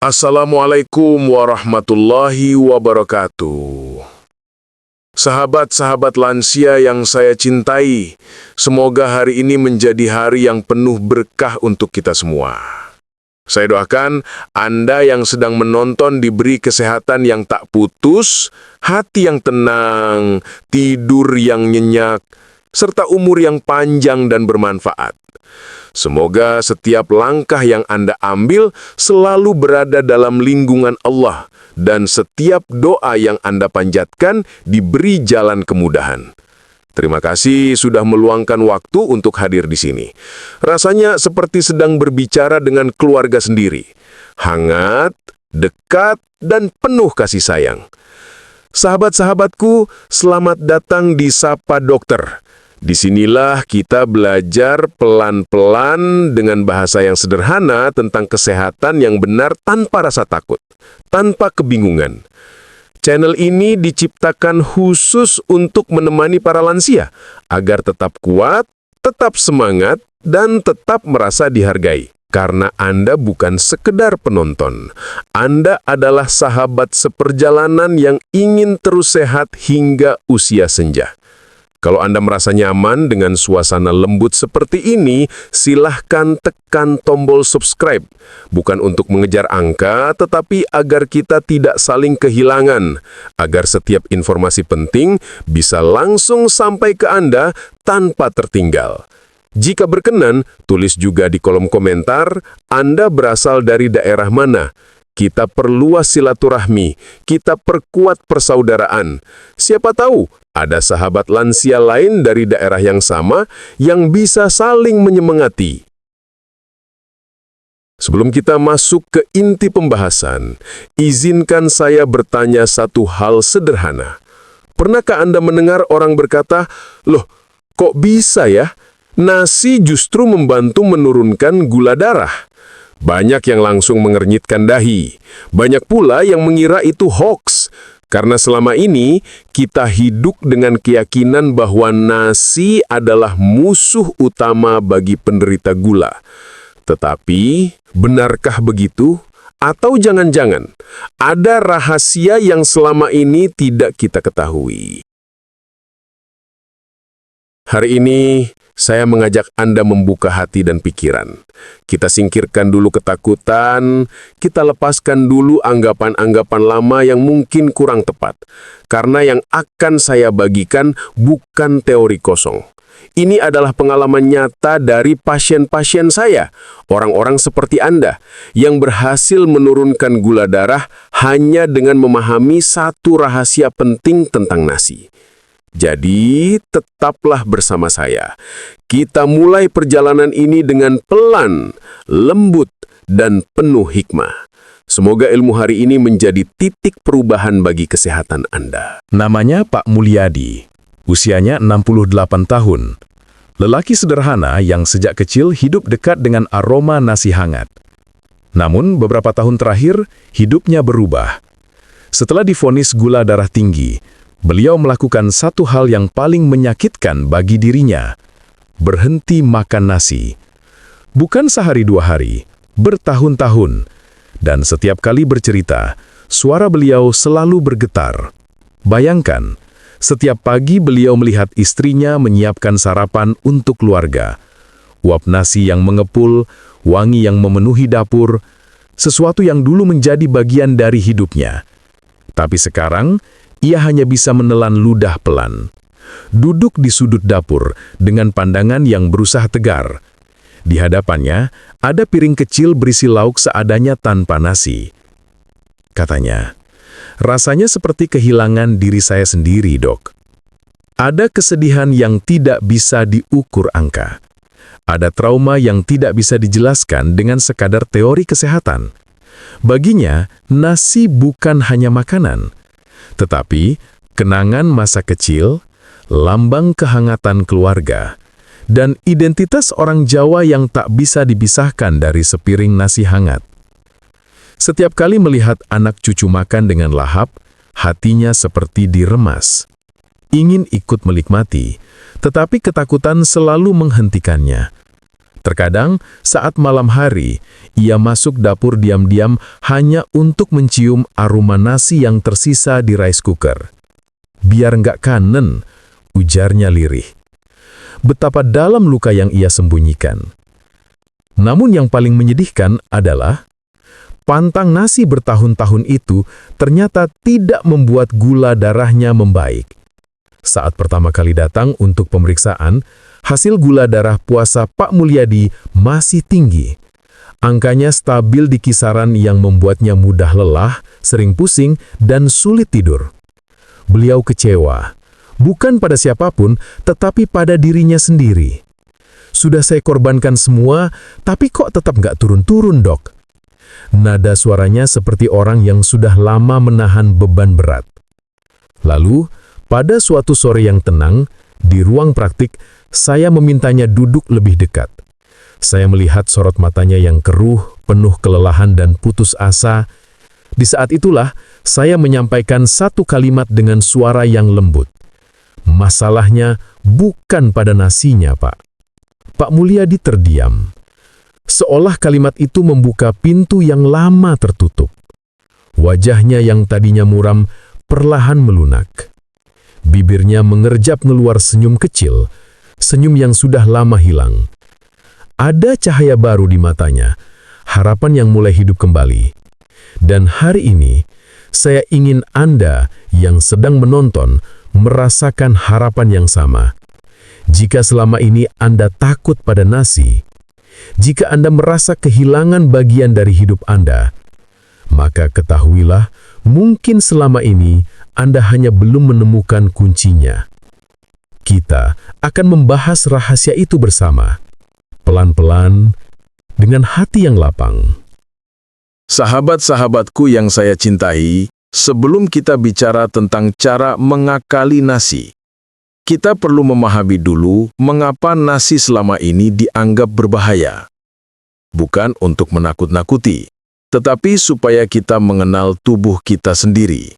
Assalamualaikum warahmatullahi wabarakatuh. Sahabat-sahabat lansia yang saya cintai, semoga hari ini menjadi hari yang penuh berkah untuk kita semua. Saya doakan Anda yang sedang menonton diberi kesehatan yang tak putus, hati yang tenang, tidur yang nyenyak, serta umur yang panjang dan bermanfaat. Semoga setiap langkah yang Anda ambil selalu berada dalam lindungan Allah dan setiap doa yang Anda panjatkan diberi jalan kemudahan. Terima kasih sudah meluangkan waktu untuk hadir di sini. Rasanya seperti sedang berbicara dengan keluarga sendiri. Hangat, dekat, dan penuh kasih sayang. Sahabat-sahabatku, selamat datang di Sapa Dokter. Disinilah kita belajar pelan-pelan dengan bahasa yang sederhana tentang kesehatan yang benar tanpa rasa takut, tanpa kebingungan. Channel ini diciptakan khusus untuk menemani para lansia, agar tetap kuat, tetap semangat, dan tetap merasa dihargai. Karena Anda bukan sekedar penonton, Anda adalah sahabat seperjalanan yang ingin terus sehat hingga usia senja. Kalau Anda merasa nyaman dengan suasana lembut seperti ini, silahkan tekan tombol subscribe. Bukan untuk mengejar angka, tetapi agar kita tidak saling kehilangan. Agar setiap informasi penting bisa langsung sampai ke Anda tanpa tertinggal. Jika berkenan, tulis juga di kolom komentar, Anda berasal dari daerah mana. Kita perluas silaturahmi, kita perkuat persaudaraan. Siapa tahu, ada sahabat lansia lain dari daerah yang sama yang bisa saling menyemangati. Sebelum kita masuk ke inti pembahasan, izinkan saya bertanya satu hal sederhana. Pernahkah Anda mendengar orang berkata, "Loh, kok bisa ya? Nasi justru membantu menurunkan gula darah." Banyak yang langsung mengernyitkan dahi. Banyak pula yang mengira itu hoaks. Karena selama ini, kita hidup dengan keyakinan bahwa nasi adalah musuh utama bagi penderita gula. Tetapi, benarkah begitu? Atau jangan-jangan, ada rahasia yang selama ini tidak kita ketahui? Hari ini, saya mengajak Anda membuka hati dan pikiran. Kita singkirkan dulu ketakutan, kita lepaskan dulu anggapan-anggapan lama yang mungkin kurang tepat. Karena yang akan saya bagikan bukan teori kosong. Ini adalah pengalaman nyata dari pasien-pasien saya, orang-orang seperti Anda, yang berhasil menurunkan gula darah hanya dengan memahami satu rahasia penting tentang nasi. Jadi, tetaplah bersama saya. Kita mulai perjalanan ini dengan pelan, lembut, dan penuh hikmah. Semoga ilmu hari ini menjadi titik perubahan bagi kesehatan Anda. Namanya Pak Mulyadi. Usianya 68 tahun. Lelaki sederhana yang sejak kecil hidup dekat dengan aroma nasi hangat. Namun, beberapa tahun terakhir, hidupnya berubah. Setelah divonis gula darah tinggi, beliau melakukan satu hal yang paling menyakitkan bagi dirinya, berhenti makan nasi. Bukan sehari dua hari, bertahun-tahun. Dan setiap kali bercerita, suara beliau selalu bergetar. Bayangkan, setiap pagi beliau melihat istrinya menyiapkan sarapan untuk keluarga. Uap nasi yang mengepul, wangi yang memenuhi dapur, sesuatu yang dulu menjadi bagian dari hidupnya. Tapi sekarang, ia hanya bisa menelan ludah pelan. Duduk di sudut dapur dengan pandangan yang berusaha tegar. Di hadapannya, ada piring kecil berisi lauk seadanya tanpa nasi. Katanya, "Rasanya seperti kehilangan diri saya sendiri, Dok." Ada kesedihan yang tidak bisa diukur angka. Ada trauma yang tidak bisa dijelaskan dengan sekadar teori kesehatan. Baginya, nasi bukan hanya makanan, tetapi kenangan masa kecil, lambang kehangatan keluarga, dan identitas orang Jawa yang tak bisa dipisahkan dari sepiring nasi hangat. Setiap kali melihat anak cucu makan dengan lahap, hatinya seperti diremas. Ingin ikut menikmati, tetapi ketakutan selalu menghentikannya. Terkadang, saat malam hari, ia masuk dapur diam-diam hanya untuk mencium aroma nasi yang tersisa di rice cooker. "Biar nggak kanen," ujarnya lirih. Betapa dalam luka yang ia sembunyikan. Namun yang paling menyedihkan adalah pantang nasi bertahun-tahun itu ternyata tidak membuat gula darahnya membaik. Saat pertama kali datang untuk pemeriksaan, hasil gula darah puasa Pak Mulyadi masih tinggi. Angkanya stabil di kisaran yang membuatnya mudah lelah, sering pusing, dan sulit tidur. Beliau kecewa, bukan pada siapapun, tetapi pada dirinya sendiri. "Sudah saya korbankan semua, tapi kok tetap nggak turun-turun, Dok?" Nada suaranya seperti orang yang sudah lama menahan beban berat. Lalu, pada suatu sore yang tenang, di ruang praktik, saya memintanya duduk lebih dekat. Saya melihat sorot matanya yang keruh, penuh kelelahan dan putus asa. Di saat itulah, saya menyampaikan satu kalimat dengan suara yang lembut. "Masalahnya bukan pada nasinya, Pak." Pak Mulyadi terdiam. Seolah kalimat itu membuka pintu yang lama tertutup. Wajahnya yang tadinya muram perlahan melunak. Bibirnya mengerjap ngeluar senyum kecil, senyum yang sudah lama hilang. Ada cahaya baru di matanya, harapan yang mulai hidup kembali. Dan hari ini, saya ingin Anda yang sedang menonton merasakan harapan yang sama. Jika selama ini Anda takut pada nasi, jika Anda merasa kehilangan bagian dari hidup Anda, maka ketahuilah, mungkin selama ini Anda hanya belum menemukan kuncinya. Kita akan membahas rahasia itu bersama, pelan-pelan, dengan hati yang lapang. Sahabat-sahabatku yang saya cintai, sebelum kita bicara tentang cara mengakali nasi, kita perlu memahami dulu mengapa nasi selama ini dianggap berbahaya. Bukan untuk menakut-nakuti, tetapi supaya kita mengenal tubuh kita sendiri.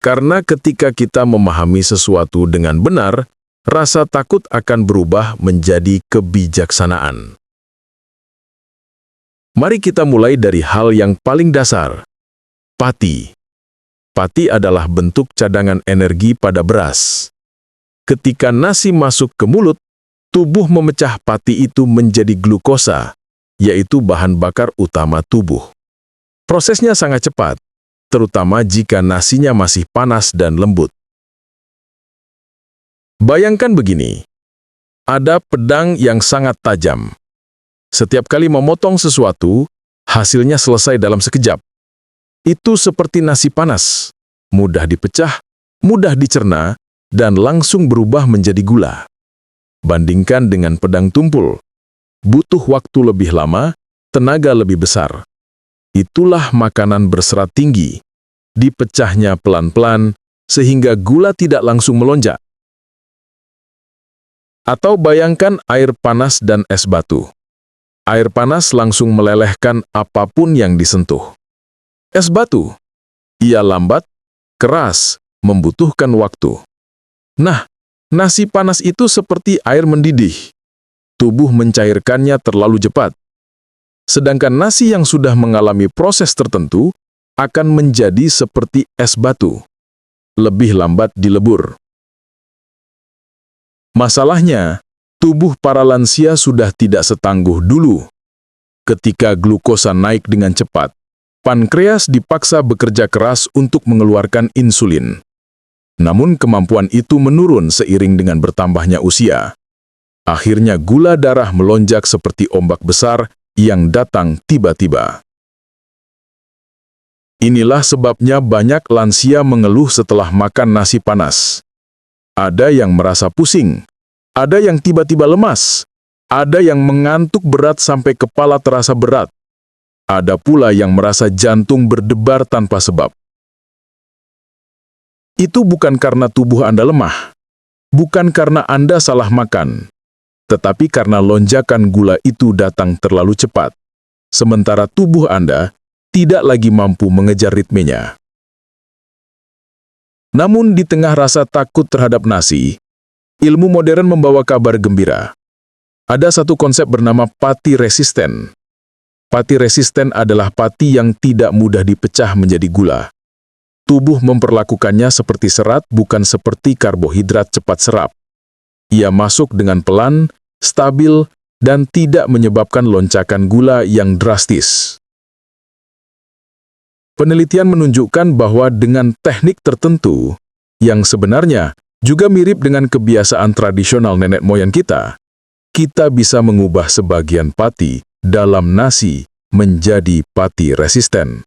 Karena ketika kita memahami sesuatu dengan benar, rasa takut akan berubah menjadi kebijaksanaan. Mari kita mulai dari hal yang paling dasar. Pati. Pati adalah bentuk cadangan energi pada beras. Ketika nasi masuk ke mulut, tubuh memecah pati itu menjadi glukosa, yaitu bahan bakar utama tubuh. Prosesnya sangat cepat, terutama jika nasinya masih panas dan lembut. Bayangkan begini, ada pedang yang sangat tajam. Setiap kali memotong sesuatu, hasilnya selesai dalam sekejap. Itu seperti nasi panas, mudah dipecah, mudah dicerna, dan langsung berubah menjadi gula. Bandingkan dengan pedang tumpul, butuh waktu lebih lama, tenaga lebih besar. Itulah makanan berserat tinggi, dipecahnya pelan-pelan, sehingga gula tidak langsung melonjak. Atau bayangkan air panas dan es batu. Air panas langsung melelehkan apapun yang disentuh. Es batu, ia lambat, keras, membutuhkan waktu. Nah, nasi panas itu seperti air mendidih. Tubuh mencairkannya terlalu cepat. Sedangkan nasi yang sudah mengalami proses tertentu akan menjadi seperti es batu. Lebih lambat dilebur. Masalahnya, tubuh para lansia sudah tidak setangguh dulu. Ketika glukosa naik dengan cepat, pankreas dipaksa bekerja keras untuk mengeluarkan insulin. Namun kemampuan itu menurun seiring dengan bertambahnya usia. Akhirnya gula darah melonjak seperti ombak besar yang datang tiba-tiba. Inilah sebabnya banyak lansia mengeluh setelah makan nasi panas. Ada yang merasa pusing, ada yang tiba-tiba lemas, ada yang mengantuk berat sampai kepala terasa berat. Ada pula yang merasa jantung berdebar tanpa sebab. Itu bukan karena tubuh Anda lemah, bukan karena Anda salah makan, tetapi karena lonjakan gula itu datang terlalu cepat, sementara tubuh Anda tidak lagi mampu mengejar ritmenya. Namun di tengah rasa takut terhadap nasi, ilmu modern membawa kabar gembira. Ada satu konsep bernama pati resisten. Pati resisten adalah pati yang tidak mudah dipecah menjadi gula. Tubuh memperlakukannya seperti serat, bukan seperti karbohidrat cepat serap. Ia masuk dengan pelan, stabil, dan tidak menyebabkan lonjakan gula yang drastis. Penelitian menunjukkan bahwa dengan teknik tertentu, yang sebenarnya juga mirip dengan kebiasaan tradisional nenek moyang kita bisa mengubah sebagian pati dalam nasi menjadi pati resisten.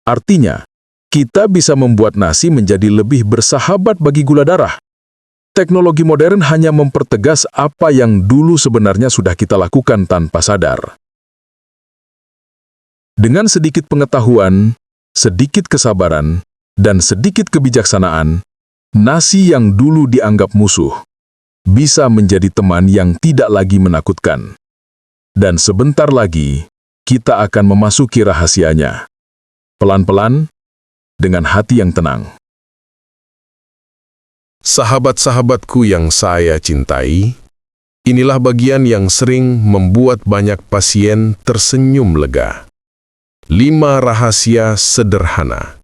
Artinya, kita bisa membuat nasi menjadi lebih bersahabat bagi gula darah. Teknologi modern hanya mempertegas apa yang dulu sebenarnya sudah kita lakukan tanpa sadar. Dengan sedikit pengetahuan, sedikit kesabaran, dan sedikit kebijaksanaan, nasi yang dulu dianggap musuh bisa menjadi teman yang tidak lagi menakutkan. Dan sebentar lagi, kita akan memasuki rahasianya. Pelan-pelan, dengan hati yang tenang. Sahabat-sahabatku yang saya cintai, inilah bagian yang sering membuat banyak pasien tersenyum lega. 5 rahasia sederhana,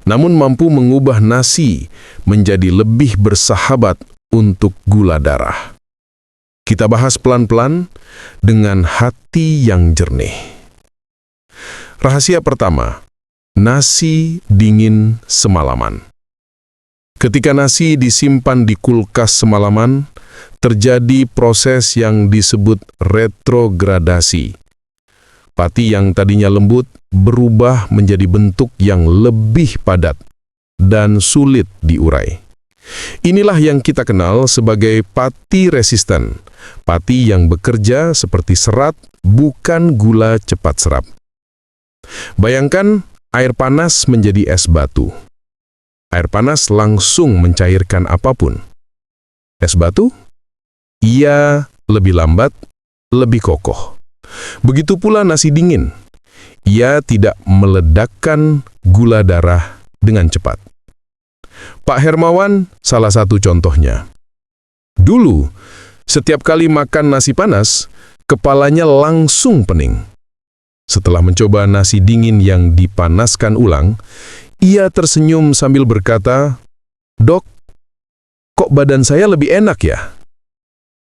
namun mampu mengubah nasi menjadi lebih bersahabat untuk gula darah. Kita bahas pelan-pelan dengan hati yang jernih. Rahasia pertama, nasi dingin semalaman. Ketika nasi disimpan di kulkas semalaman, terjadi proses yang disebut retrogradasi. Pati yang tadinya lembut berubah menjadi bentuk yang lebih padat dan sulit diurai. Inilah yang kita kenal sebagai pati resisten, pati yang bekerja seperti serat, bukan gula cepat serap. Bayangkan air panas menjadi es batu. Air panas langsung mencairkan apapun. Es batu? Ia lebih lambat, lebih kokoh. Begitu pula nasi dingin. Ia tidak meledakkan gula darah dengan cepat. Pak Hermawan salah satu contohnya. Dulu, setiap kali makan nasi panas, kepalanya langsung pening. Setelah mencoba nasi dingin yang dipanaskan ulang, ia tersenyum sambil berkata, "Dok, kok badan saya lebih enak ya?"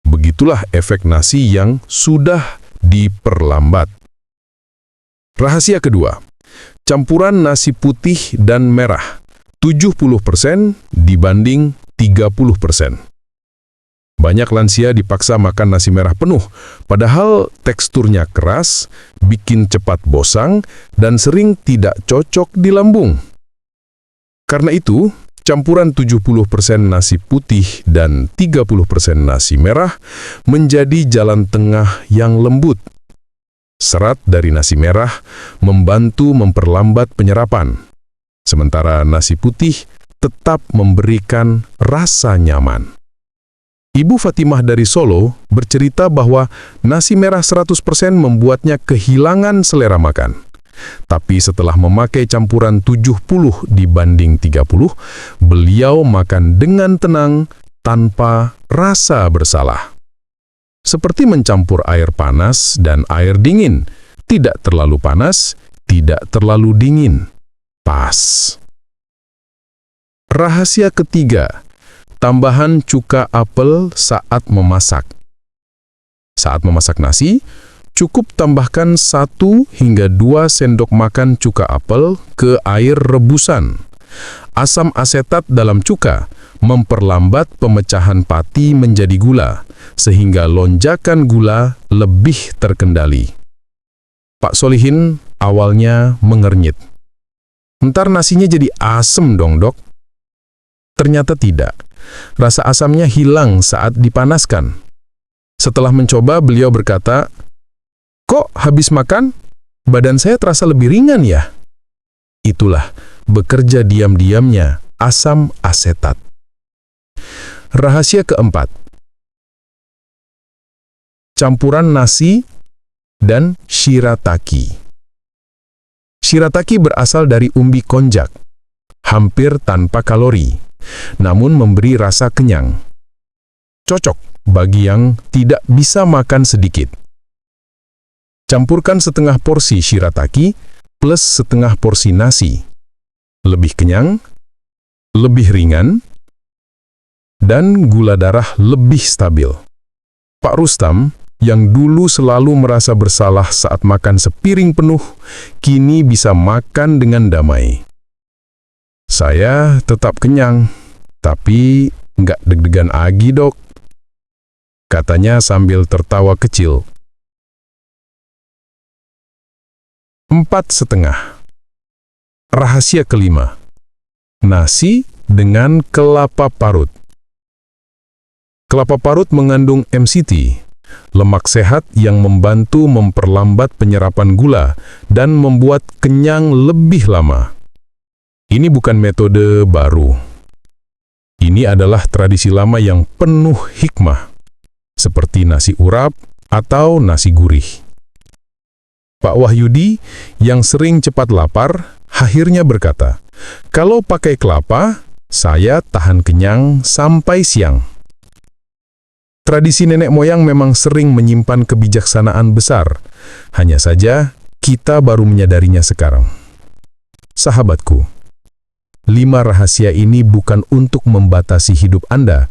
Begitulah efek nasi yang sudah diperlambat. Rahasia kedua, campuran nasi putih dan merah, 70% dibanding 30%. Banyak lansia dipaksa makan nasi merah penuh, padahal teksturnya keras, bikin cepat bosang, dan sering tidak cocok di lambung. Karena itu, campuran 70% nasi putih dan 30% nasi merah menjadi jalan tengah yang lembut. Serat dari nasi merah membantu memperlambat penyerapan, sementara nasi putih tetap memberikan rasa nyaman. Ibu Fatimah dari Solo bercerita bahwa nasi merah 100% membuatnya kehilangan selera makan. Tapi setelah memakai campuran 70 dibanding 30, beliau makan dengan tenang tanpa rasa bersalah. Seperti mencampur air panas dan air dingin, tidak terlalu panas, tidak terlalu dingin. Pas. Rahasia ketiga, tambahan cuka apel saat memasak. Saat memasak nasi, cukup tambahkan 1 hingga 2 sendok makan cuka apel ke air rebusan. Asam asetat dalam cuka memperlambat pemecahan pati menjadi gula, sehingga lonjakan gula lebih terkendali. Pak Solihin awalnya mengernyit. "Ntar nasinya jadi asem dong, Dok." Ternyata tidak. Rasa asamnya hilang saat dipanaskan. Setelah mencoba, beliau berkata, "Kok habis makan, badan saya terasa lebih ringan ya?" Itulah bekerja diam-diamnya asam asetat. Rahasia keempat, campuran nasi dan shirataki. Shirataki berasal dari umbi konjak, hampir tanpa kalori, namun memberi rasa kenyang. Cocok bagi yang tidak bisa makan sedikit. Campurkan setengah porsi shirataki plus setengah porsi nasi. Lebih kenyang, lebih ringan, dan gula darah lebih stabil. Pak Rustam, yang dulu selalu merasa bersalah saat makan sepiring penuh, kini bisa makan dengan damai. Saya tetap kenyang, tapi nggak deg-degan lagi, Dok, katanya sambil tertawa kecil. 4,5. Rahasia kelima. Nasi dengan kelapa parut. Kelapa parut mengandung MCT, lemak sehat yang membantu memperlambat penyerapan gula dan membuat kenyang lebih lama. Ini bukan metode baru. Ini adalah tradisi lama yang penuh hikmah, seperti nasi urap atau nasi gurih. Pak Wahyudi, yang sering cepat lapar, akhirnya berkata, "Kalau pakai kelapa, saya tahan kenyang sampai siang." Tradisi nenek moyang memang sering menyimpan kebijaksanaan besar, hanya saja kita baru menyadarinya sekarang. Sahabatku, 5 rahasia ini bukan untuk membatasi hidup Anda,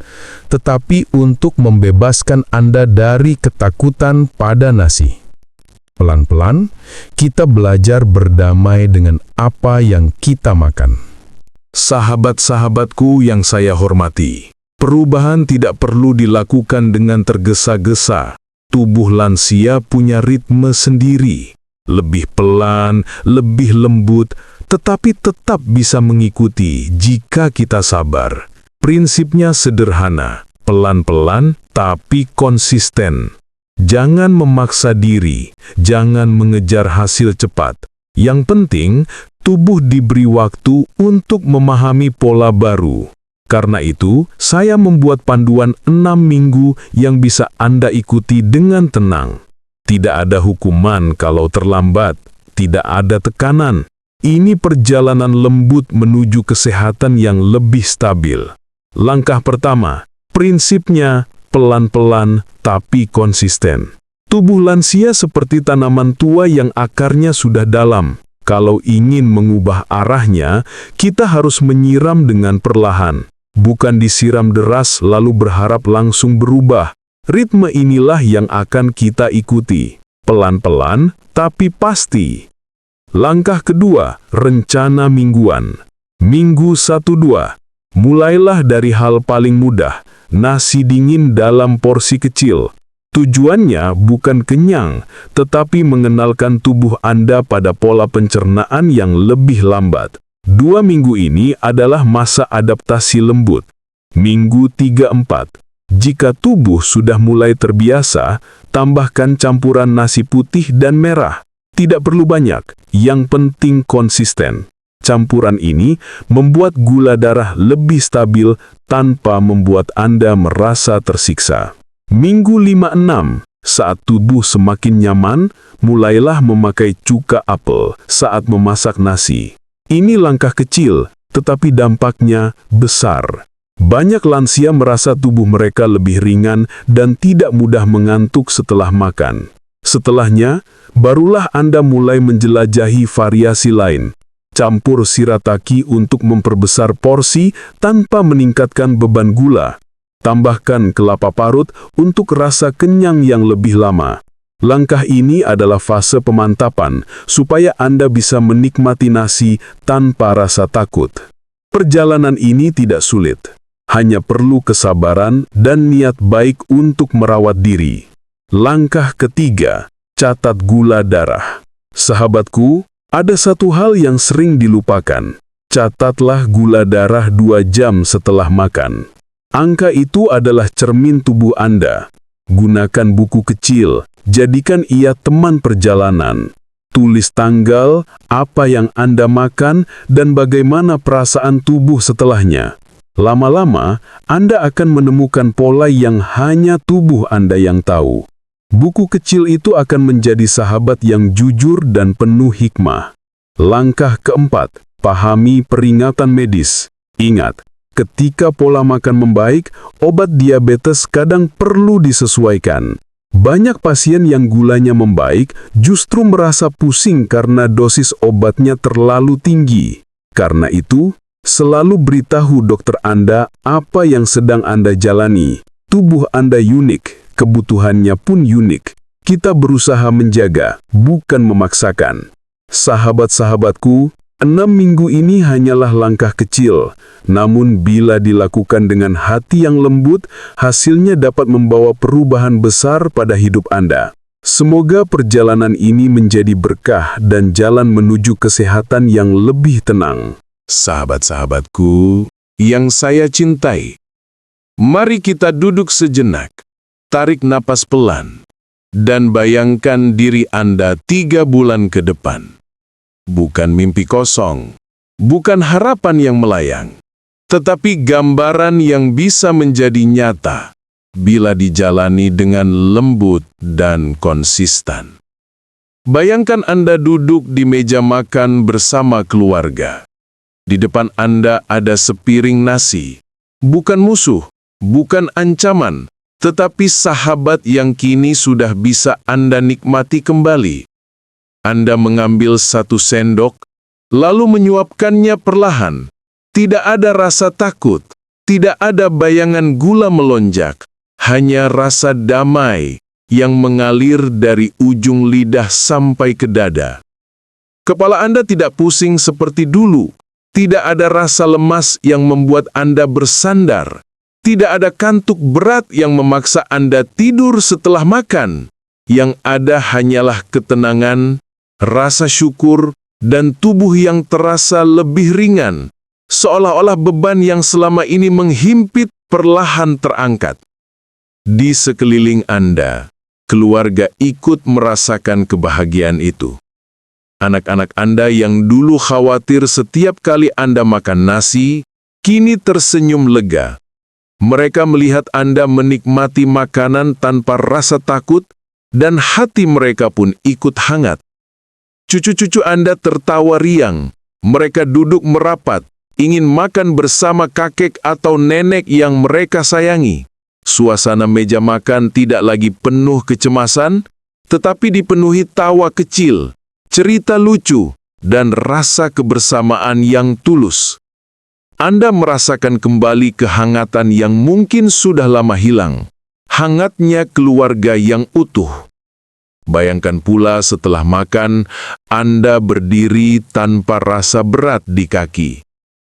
tetapi untuk membebaskan Anda dari ketakutan pada nasi. Pelan-pelan, kita belajar berdamai dengan apa yang kita makan. Sahabat-sahabatku yang saya hormati, perubahan tidak perlu dilakukan dengan tergesa-gesa. Tubuh lansia punya ritme sendiri, lebih pelan, lebih lembut, tetapi tetap bisa mengikuti jika kita sabar. Prinsipnya sederhana, pelan-pelan tapi konsisten. Jangan memaksa diri, jangan mengejar hasil cepat. Yang penting, tubuh diberi waktu untuk memahami pola baru. Karena itu, saya membuat panduan 6 minggu yang bisa Anda ikuti dengan tenang. Tidak ada hukuman kalau terlambat, tidak ada tekanan. Ini perjalanan lembut menuju kesehatan yang lebih stabil. Langkah pertama, prinsipnya pelan-pelan tapi konsisten. Tubuh lansia seperti tanaman tua yang akarnya sudah dalam. Kalau ingin mengubah arahnya, kita harus menyiram dengan perlahan. Bukan disiram deras lalu berharap langsung berubah. Ritme inilah yang akan kita ikuti. Pelan-pelan tapi pasti. Langkah kedua, rencana mingguan. Minggu 1-2. Mulailah dari hal paling mudah. Nasi dingin dalam porsi kecil. Tujuannya bukan kenyang, tetapi mengenalkan tubuh Anda pada pola pencernaan yang lebih lambat. 2 minggu ini adalah masa adaptasi lembut. Minggu 3-4. Jika tubuh sudah mulai terbiasa, tambahkan campuran nasi putih dan merah. Tidak perlu banyak, yang penting konsisten. Campuran ini membuat gula darah lebih stabil tanpa membuat Anda merasa tersiksa. Minggu 5-6, saat tubuh semakin nyaman, mulailah memakai cuka apel saat memasak nasi. Ini langkah kecil, tetapi dampaknya besar. Banyak lansia merasa tubuh mereka lebih ringan dan tidak mudah mengantuk setelah makan. Setelahnya, barulah Anda mulai menjelajahi variasi lain. Campur shirataki untuk memperbesar porsi tanpa meningkatkan beban gula. Tambahkan kelapa parut untuk rasa kenyang yang lebih lama. Langkah ini adalah fase pemantapan supaya Anda bisa menikmati nasi tanpa rasa takut. Perjalanan ini tidak sulit, hanya perlu kesabaran dan niat baik untuk merawat diri. Langkah ketiga, catat gula darah. Sahabatku, ada satu hal yang sering dilupakan. Catatlah gula darah 2 jam setelah makan. Angka itu adalah cermin tubuh Anda. Gunakan buku kecil, jadikan ia teman perjalanan. Tulis tanggal, apa yang Anda makan, dan bagaimana perasaan tubuh setelahnya. Lama-lama, Anda akan menemukan pola yang hanya tubuh Anda yang tahu. Buku kecil itu akan menjadi sahabat yang jujur dan penuh hikmah. Langkah keempat, pahami peringatan medis. Ingat, ketika pola makan membaik, obat diabetes kadang perlu disesuaikan. Banyak pasien yang gulanya membaik justru merasa pusing karena dosis obatnya terlalu tinggi. Karena itu, selalu beritahu dokter Anda apa yang sedang Anda jalani. Tubuh Anda unik, kebutuhannya pun unik. Kita berusaha menjaga, bukan memaksakan. Sahabat-sahabatku, 6 minggu ini hanyalah langkah kecil, namun bila dilakukan dengan hati yang lembut, hasilnya dapat membawa perubahan besar pada hidup Anda. Semoga perjalanan ini menjadi berkah dan jalan menuju kesehatan yang lebih tenang. Sahabat-sahabatku yang saya cintai, mari kita duduk sejenak, tarik napas pelan, dan bayangkan diri Anda 3 bulan ke depan. Bukan mimpi kosong, bukan harapan yang melayang, tetapi gambaran yang bisa menjadi nyata bila dijalani dengan lembut dan konsisten. Bayangkan Anda duduk di meja makan bersama keluarga. Di depan Anda ada sepiring nasi, bukan musuh, bukan ancaman, tetapi sahabat yang kini sudah bisa Anda nikmati kembali. Anda mengambil 1 sendok, lalu menyuapkannya perlahan. Tidak ada rasa takut, tidak ada bayangan gula melonjak, hanya rasa damai yang mengalir dari ujung lidah sampai ke dada. Kepala Anda tidak pusing seperti dulu, tidak ada rasa lemas yang membuat Anda bersandar, tidak ada kantuk berat yang memaksa Anda tidur setelah makan. Yang ada hanyalah ketenangan, rasa syukur, dan tubuh yang terasa lebih ringan, seolah-olah beban yang selama ini menghimpit perlahan terangkat. Di sekeliling Anda, keluarga ikut merasakan kebahagiaan itu. Anak-anak Anda yang dulu khawatir setiap kali Anda makan nasi, kini tersenyum lega. Mereka melihat Anda menikmati makanan tanpa rasa takut, dan hati mereka pun ikut hangat. Cucu-cucu Anda tertawa riang, mereka duduk merapat, ingin makan bersama kakek atau nenek yang mereka sayangi. Suasana meja makan tidak lagi penuh kecemasan, tetapi dipenuhi tawa kecil, cerita lucu, dan rasa kebersamaan yang tulus. Anda merasakan kembali kehangatan yang mungkin sudah lama hilang, hangatnya keluarga yang utuh. Bayangkan pula setelah makan, Anda berdiri tanpa rasa berat di kaki.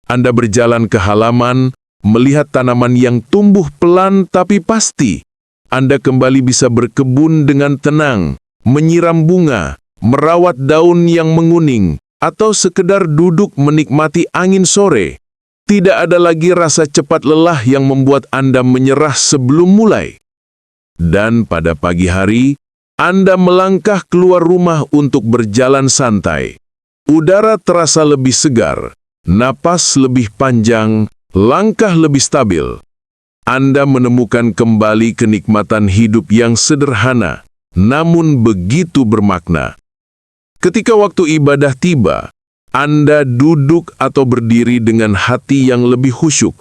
Anda berjalan ke halaman, melihat tanaman yang tumbuh pelan tapi pasti. Anda kembali bisa berkebun dengan tenang, menyiram bunga, merawat daun yang menguning, atau sekedar duduk menikmati angin sore. Tidak ada lagi rasa cepat lelah yang membuat Anda menyerah sebelum mulai. Dan pada pagi hari, Anda melangkah keluar rumah untuk berjalan santai. Udara terasa lebih segar, napas lebih panjang, langkah lebih stabil. Anda menemukan kembali kenikmatan hidup yang sederhana, namun begitu bermakna. Ketika waktu ibadah tiba, Anda duduk atau berdiri dengan hati yang lebih khusyuk.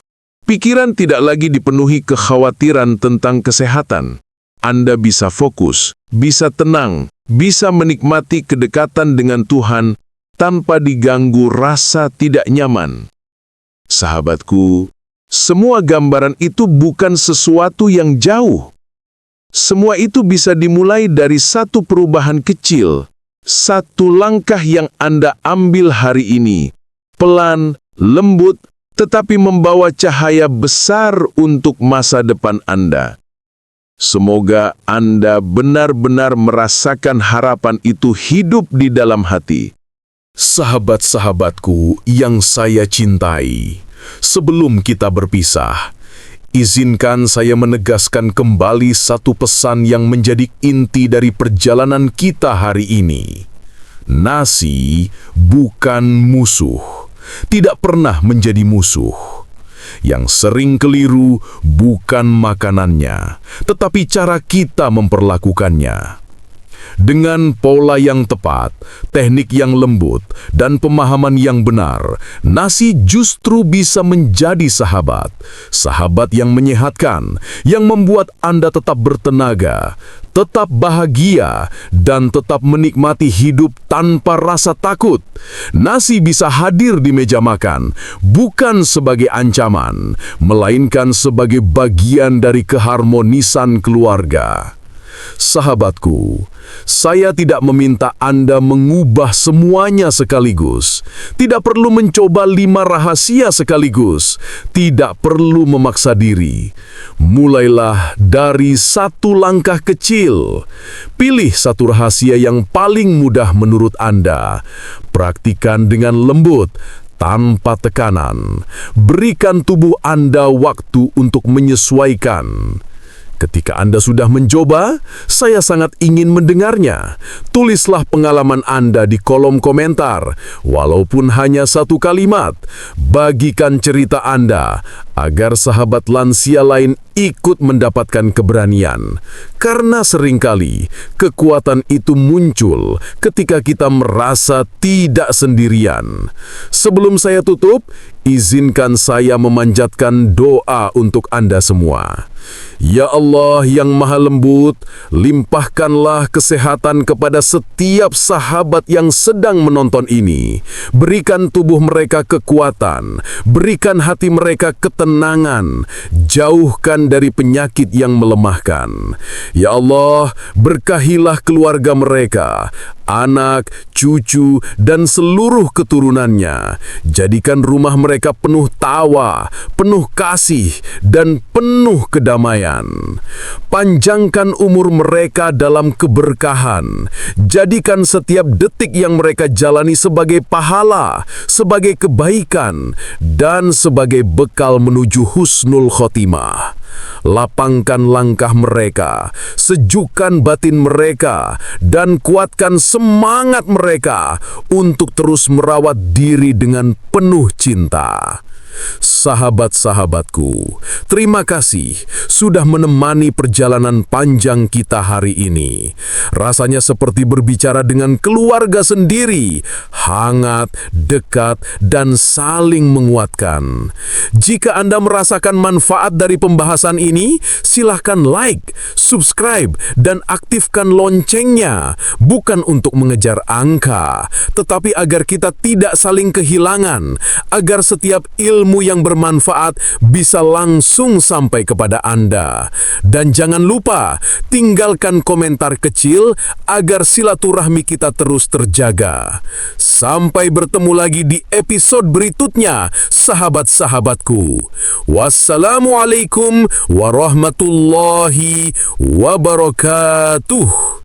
Pikiran tidak lagi dipenuhi kekhawatiran tentang kesehatan. Anda bisa fokus, bisa tenang, bisa menikmati kedekatan dengan Tuhan tanpa diganggu rasa tidak nyaman. Sahabatku, semua gambaran itu bukan sesuatu yang jauh. Semua itu bisa dimulai dari satu perubahan kecil, satu langkah yang Anda ambil hari ini, pelan, lembut, tetapi membawa cahaya besar untuk masa depan Anda. Semoga Anda benar-benar merasakan harapan itu hidup di dalam hati. Sahabat-sahabatku yang saya cintai, sebelum kita berpisah, izinkan saya menegaskan kembali satu pesan yang menjadi inti dari perjalanan kita hari ini. Nasi bukan musuh, tidak pernah menjadi musuh. Yang sering keliru bukan makanannya, tetapi cara kita memperlakukannya. Dengan pola yang tepat, teknik yang lembut, dan pemahaman yang benar, nasi justru bisa menjadi sahabat. Sahabat yang menyehatkan, yang membuat Anda tetap bertenaga, tetap bahagia, dan tetap menikmati hidup tanpa rasa takut. Nasi bisa hadir di meja makan, bukan sebagai ancaman, melainkan sebagai bagian dari keharmonisan keluarga. Sahabatku, saya tidak meminta Anda mengubah semuanya sekaligus. Tidak perlu mencoba 5 rahasia sekaligus. Tidak perlu memaksa diri. Mulailah dari satu langkah kecil. Pilih satu rahasia yang paling mudah menurut Anda. Praktikan dengan lembut, tanpa tekanan. Berikan tubuh Anda waktu untuk menyesuaikan. Ketika Anda sudah mencoba, saya sangat ingin mendengarnya. Tulislah pengalaman Anda di kolom komentar, walaupun hanya 1 kalimat. Bagikan cerita Anda, agar sahabat lansia lain ikut mendapatkan keberanian. Karena seringkali, kekuatan itu muncul ketika kita merasa tidak sendirian. Sebelum saya tutup, izinkan saya memanjatkan doa untuk Anda semua. Ya Allah yang Maha Lembut, limpahkanlah kesehatan kepada setiap sahabat yang sedang menonton ini. Berikan tubuh mereka kekuatan, berikan hati mereka ketenangan, jauhkan dari penyakit yang melemahkan. Ya Allah, berkahilah keluarga mereka, anak, cucu, dan seluruh keturunannya. Jadikan rumah mereka penuh tawa, penuh kasih, dan penuh kedamaian. Panjangkan umur mereka dalam keberkahan. Jadikan setiap detik yang mereka jalani sebagai pahala, sebagai kebaikan, dan sebagai bekal menuju husnul khotimah. Lapangkan langkah mereka, sejukkan batin mereka, dan kuatkan semangat mereka untuk terus merawat diri dengan penuh cinta. Sahabat-sahabatku, terima kasih sudah menemani perjalanan panjang kita hari ini. Rasanya seperti berbicara dengan keluarga sendiri, hangat, dekat, dan saling menguatkan. Jika Anda merasakan manfaat dari pembahasan ini, silahkan like, subscribe, dan aktifkan loncengnya. Bukan untuk mengejar angka, tetapi agar kita tidak saling kehilangan, agar setiap ilmu yang bermanfaat bisa langsung sampai kepada Anda. Dan jangan lupa, tinggalkan komentar kecil agar silaturahmi kita terus terjaga. Sampai bertemu lagi di episode berikutnya, sahabat-sahabatku. Wassalamualaikum warahmatullahi wabarakatuh.